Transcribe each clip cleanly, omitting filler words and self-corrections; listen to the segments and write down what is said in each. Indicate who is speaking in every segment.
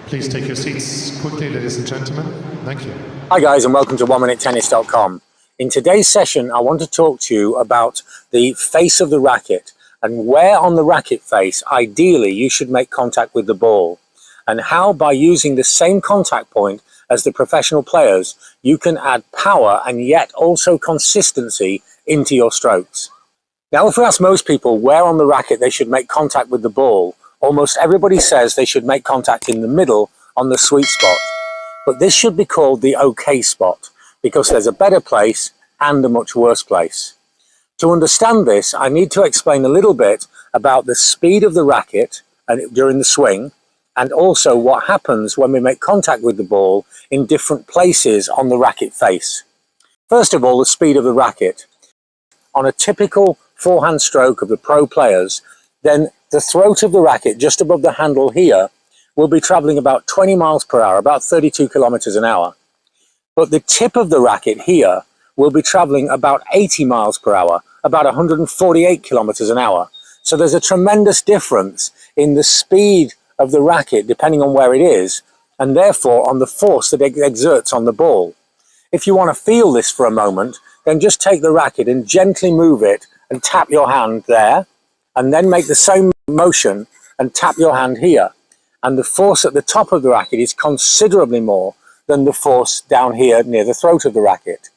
Speaker 1: Please take your seats quickly, ladies and gentlemen. Thank you.
Speaker 2: Hi guys, and welcome to oneminutetennis.com. In today's session, I want to talk to you about the face of the racket and where on the racket face, ideally, you should make contact with the ball, and how by using the same contact point as the professional players, you can add power and yet also consistency into your strokes. Now, if we ask most people where on the racket they should make contact with the ball, almost everybody says they should make contact in the middle on the sweet spot. But this should be called the okay spot, because there's a better place and a much worse place. To understand this, I need to explain a little bit about the speed of the racket during the swing, and also what happens when we make contact with the ball in different places on the racket face. First of all, the speed of the racket. On a typical forehand stroke of the pro players, then the throat of the racket just above the handle here will be traveling about 20 miles per hour, about 32 kilometers an hour. But the tip of the racket here will be traveling about 80 miles per hour, about 148 kilometers an hour. So there's a tremendous difference in the speed of the racket depending on where it is, and therefore on the force that it exerts on the ball. If you want to feel this for a moment, then just take the racket and gently move it and tap your hand there, and then make the same motion and tap your hand here. And the force at the top of the racket is considerably more than the force down here near the throat of the racket.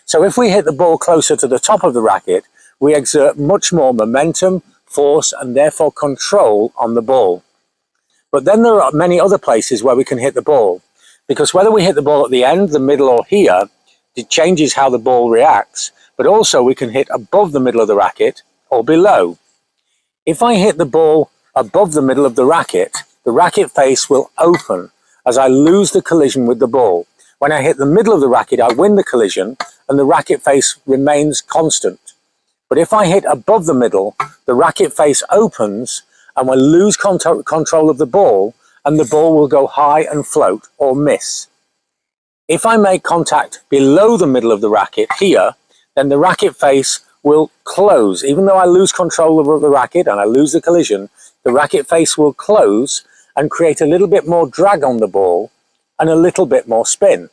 Speaker 2: So if we hit the ball closer to the top of the racket, we exert much more momentum, force, and therefore control on the ball. But then there are many other places where we can hit the ball, because whether we hit the ball at the end, the middle, or here, it changes how the ball reacts, but also we can hit above the middle of the racket or below. If I hit the ball above the middle of the racket face will open as I lose the collision with the ball. When I hit the middle of the racket, I win the collision and the racket face remains constant. But if I hit above the middle, the racket face opens and will lose control of the ball, and the ball will go high and float or miss. If I make contact below the middle of the racket here, then the racket face will close. Even though I lose control of the racket and I lose the collision, the racket face will close and create a little bit more drag on the ball and a little bit more spin.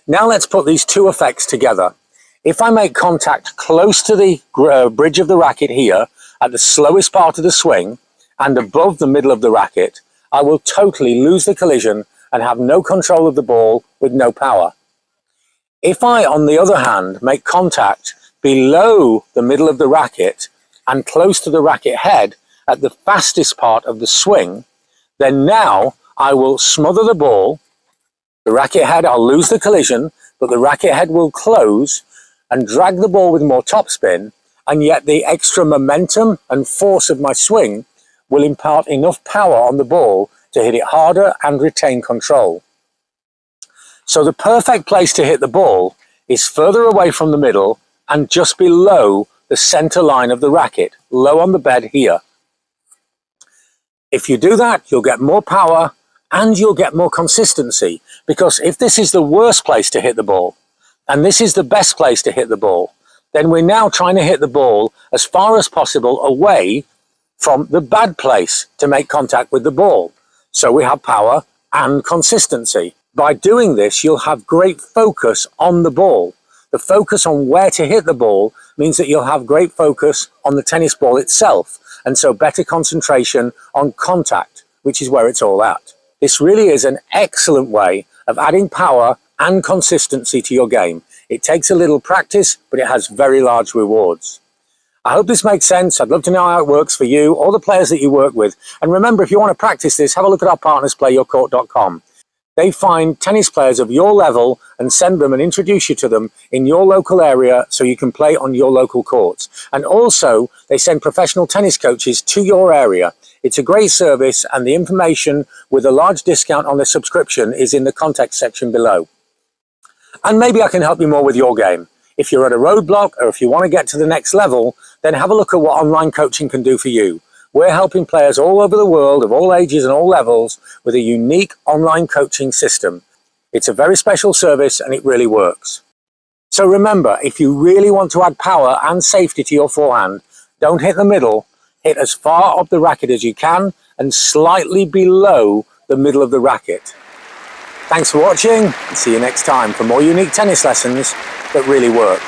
Speaker 2: Now let's put these two effects together. If I make contact close to the bridge of the racket here at the slowest part of the swing and above the middle of the racket, I will totally lose the collision and have no control of the ball with no power. If I, on the other hand, make contact below the middle of the racket and close to the racket head at the fastest part of the swing, then now I will smother the ball, the racket head, I'll lose the collision, but the racket head will close and drag the ball with more topspin, and yet the extra momentum and force of my swing will impart enough power on the ball to hit it harder and retain control. So the perfect place to hit the ball is further away from the middle and just below the center line of the racket, low on the bed here. If you do that, you'll get more power and you'll get more consistency, because if this is the worst place to hit the ball and this is the best place to hit the ball, then we're now trying to hit the ball as far as possible away from the bad place to make contact with the ball. So we have power and consistency. By doing this, you'll have great focus on the ball. The focus on where to hit the ball means that you'll have great focus on the tennis ball itself, and so better concentration on contact, which is where it's all at. This really is an excellent way of adding power and consistency to your game. It takes a little practice, but it has very large rewards. I hope this makes sense. I'd love to know how it works for you or the players that you work with. And remember, if you want to practice this, have a look at our partners, playyourcourt.com. They find tennis players of your level and send them and introduce you to them in your local area so you can play on your local courts. And also, they send professional tennis coaches to your area. It's a great service, and the information with a large discount on the subscription is in the contact section below. And maybe I can help you more with your game. If you're at a roadblock or if you want to get to the next level, then have a look at what online coaching can do for you. We're helping players all over the world of all ages and all levels with a unique online coaching system. It's a very special service and it really works. So remember, if you really want to add power and safety to your forehand, don't hit the middle, hit as far up the racket as you can and slightly below the middle of the racket. Thanks for watching, and see you next time for more unique tennis lessons that really work.